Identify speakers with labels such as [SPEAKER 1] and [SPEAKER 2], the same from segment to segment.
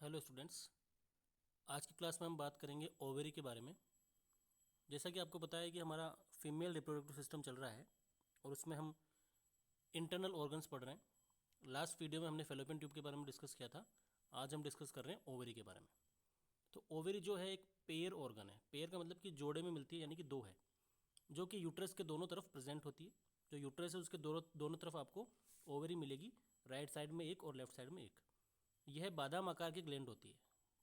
[SPEAKER 1] Hello students, आज की class में हम बात करेंगे ओवेरी के बारे में। जैसा कि आपको पता है कि हमारा फीमेल रिप्रोडक्टिव सिस्टम चल रहा है और उसमें हम इंटरनल ऑर्गन्स पढ़ रहे हैं। लास्ट वीडियो में हमने फेलोपियन ट्यूब के बारे में डिस्कस किया था। आज हम डिस्कस कर रहे हैं ओवेरी के बारे में। तो ओवेरी जो है एक पेयर ऑर्गन है। पेयर का मतलब कि जोड़े में मिलती है, यानी कि दो है, जो कि यूट्रस के दोनों तरफ प्रेजेंट होती है। जो यूट्रस है उसके दोनों तरफ आपको ओवेरी मिलेगी, राइट साइड में एक और लेफ्ट साइड में एक। यह बादाम आकार की ग्लैंड होती है।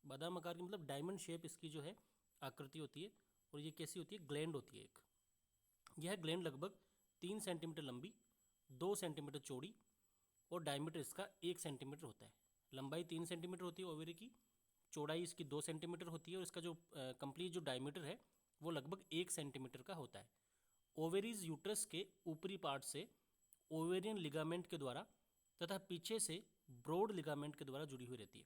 [SPEAKER 1] बादाम आकार की मतलब डायमंड शेप इसकी जो है आकृति होती है। और ये कैसी होती है? ग्लैंड होती है एक। यह ग्लैंड लगभग 3 सेंटीमीटर लंबी, 2 सेंटीमीटर चौड़ी और डायमीटर इसका 1 सेंटीमीटर होता है। लंबाई 3 सेंटीमीटर होती है ओवेरी की, चौड़ाई इसकी 2 सेंटीमीटर होती है और इसका जो कंप्लीट जो डायमीटर है वो लगभग 1 सेंटीमीटर का होता है। ओवेरीज यूट्रस के ऊपरी पार्ट से ओवेरियन लिगामेंट के द्वारा तथा पीछे से ब्रॉड लिगामेंट के द्वारा जुड़ी हुई रहती है।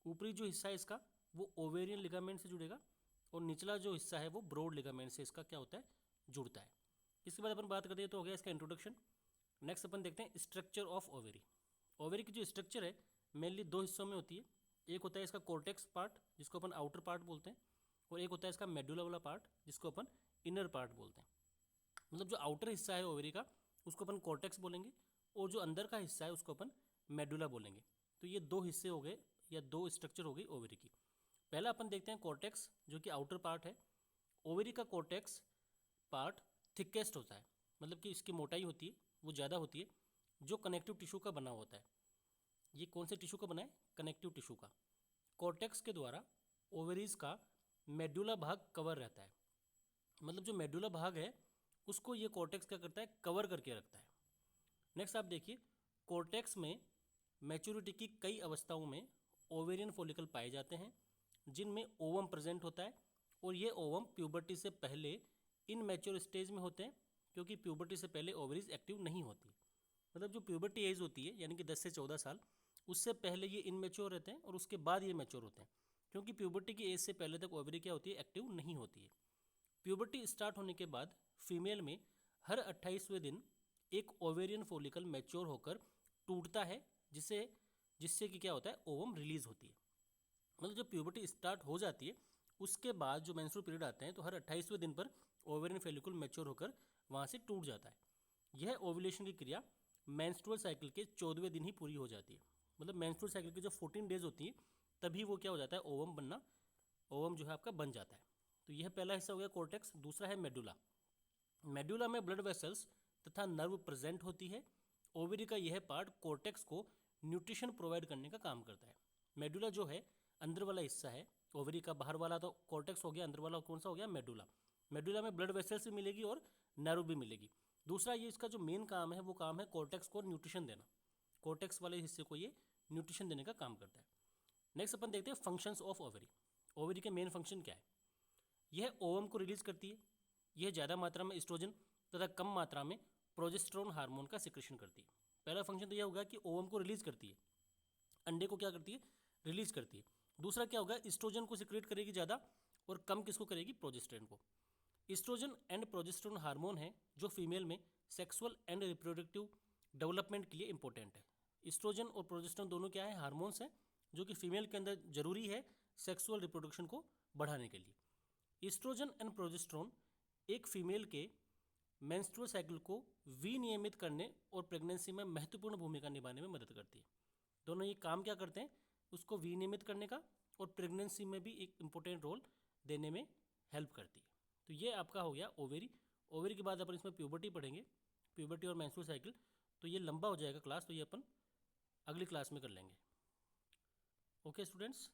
[SPEAKER 1] ऊपरी जो हिस्सा है इसका वो ओवेरियन लिगामेंट से जुड़ेगा और निचला जो हिस्सा है वो ब्रॉड लिगामेंट से इसका क्या होता है? जुड़ता है। इसके बाद अपन बात करते हैं तो हो गया इसका इंट्रोडक्शन। नेक्स्ट अपन देखते हैं स्ट्रक्चर ऑफ ओवेरी। ओवेरी की जो स्ट्रक्चर है मेनली दो हिस्सों में होती है। एक होता है इसका कॉर्टेक्स पार्ट, जिसको अपन आउटर पार्ट बोलते हैं, और एक होता है इसका मेडुला वाला पार्ट, जिसको अपन इनर पार्ट बोलते हैं। मतलब जो आउटर हिस्सा है ओवेरी का उसको अपन कॉर्टेक्स बोलेंगे और जो अंदर का हिस्सा है उसको अपन मेडुला बोलेंगे। तो ये दो हिस्से हो गए या दो स्ट्रक्चर हो गई ओवेरी की। पहला अपन देखते हैं कॉर्टेक्स, जो कि आउटर पार्ट है। ओवेरी का कॉर्टेक्स पार्ट थिकेस्ट होता है, मतलब कि इसकी मोटाई होती है वो ज़्यादा होती है, जो कनेक्टिव टिश्यू का बना होता है। ये कौन से टिश्यू का बना है? कनेक्टिव टिश्यू का। कॉर्टेक्स के द्वारा ओवेरीज का मेडुला भाग कवर रहता है। मतलब जो मेडुला भाग है उसको ये कॉर्टेक्स क्या करता है? कवर करके रखता है। नेक्स्ट आप देखिए, कॉर्टेक्स में मैच्योरिटी की कई अवस्थाओं में ओवेरियन फॉलिकल पाए जाते हैं, जिनमें ओवम प्रेजेंट होता है। और ये ओवम प्यूबर्टी से पहले इन मैच्योर स्टेज में होते हैं, क्योंकि प्यूबर्टी से पहले ओवरीज एक्टिव नहीं होती। मतलब जो प्यूबर्टी एज होती है यानी कि 10 से 14 साल, उससे पहले ये इनमेच्योर रहते हैं और उसके बाद ये मैच्योर होते हैं, क्योंकि प्यूबर्टी की एज से पहले तक ओवरी क्या होती है? एक्टिव नहीं होती है। प्यूबर्टी स्टार्ट होने के बाद फीमेल में हर 28वें दिन एक ओवेरियन फॉलिकल मैच्योर होकर टूटता है, जिससे कि क्या होता है? ओवम रिलीज होती है। मतलब जब प्यूबर्टी स्टार्ट हो जाती है उसके बाद जो मेंस्ट्रुअल पीरियड आते हैं तो हर 28वें दिन पर ओवेरियन फॉलिकल मैच्योर होकर वहाँ से टूट जाता है। यह ओव्यूलेशन की क्रिया मेंस्ट्रुअल साइकिल के 14वें दिन ही पूरी हो जाती है। मतलब मेंस्ट्रुअल साइकिल की जो 14 डेज होती है तभी वो क्या हो जाता है? ओवम बनना, ओवम जो है आपका बन जाता है। तो यह पहला हिस्सा हो गया कॉर्टेक्स। दूसरा है मेडुला। मेडुला में ब्लड वेसल्स तथा नर्व प्रेजेंट होती है। ओवेरी का यह पार्ट कॉर्टेक्स को न्यूट्रिशन प्रोवाइड करने का काम करता है। मेडुला जो है अंदर वाला हिस्सा है ओवेरी का। बाहर वाला तो कॉर्टेक्स हो गया, अंदर वाला कौन सा हो गया? मेडुला। मेडुला में ब्लड वेसल्स भी मिलेगी और नर्व भी मिलेगी। दूसरा ये इसका जो मेन काम है वो काम है कॉर्टेक्स को न्यूट्रिशन देना। कॉर्टेक्स वाले हिस्से को ये न्यूट्रिशन देने का काम करता है। नेक्स्ट अपन देखते हैं फंक्शंस ऑफ ओवेरी। ओवेरी के मेन फंक्शन क्या है? यह ओवम को रिलीज करती है। यह ज़्यादा मात्रा में एस्ट्रोजन तथा कम मात्रा में प्रोजेस्टेरोन हार्मोन का सिक्रेशन करती है। पहला फंक्शन तो यह होगा कि ओवम को रिलीज करती है, अंडे को क्या करती है? रिलीज करती है। दूसरा क्या होगा? एस्ट्रोजन को सिक्रेट करेगी ज़्यादा और कम किसको करेगी? प्रोजेस्टेरोन को। एस्ट्रोजन एंड प्रोजेस्टेरोन हार्मोन है जो फीमेल में सेक्सुअल एंड रिप्रोडक्टिव डेवलपमेंट के लिए इंपॉर्टेंट है। एस्ट्रोजन और प्रोजेस्टेरोन दोनों क्या है? हार्मोन्स हैं जो कि फीमेल के अंदर जरूरी है सेक्सुअल रिप्रोडक्शन को बढ़ाने के लिए। एस्ट्रोजन एंड प्रोजेस्टेरोन एक फीमेल के मेंस्ट्रुअल साइकिल को विनियमित करने और प्रेगनेंसी में महत्वपूर्ण भूमिका निभाने में मदद करती है। दोनों ये काम क्या करते हैं? उसको विनियमित करने का और प्रेगनेंसी में भी एक इम्पोर्टेंट रोल देने में हेल्प करती है। तो ये आपका हो गया ओवेरी। ओवेरी के बाद अपन इसमें प्यूबर्टी पढ़ेंगे, प्यूबर्टी और मेंस्ट्रुअल साइकिल। तो ये लंबा हो जाएगा क्लास, तो ये अपन अगली क्लास में कर लेंगे। ओके स्टूडेंट्स,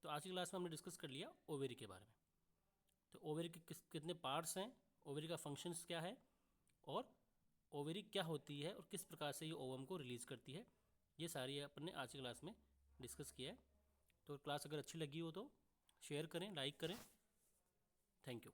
[SPEAKER 1] तो आज की क्लास में हमने डिस्कस कर लिया ओवेरी के बारे में। तो ओवेरी के कितने पार्ट्स हैं, ओवेरी का फंक्शंस क्या है, और ओवेरी क्या होती है और किस प्रकार से ये ओवम को रिलीज़ करती है, ये सारी अपन ने आज की क्लास में डिस्कस किया है। तो क्लास अगर अच्छी लगी हो तो शेयर करें, लाइक करें। Thank you.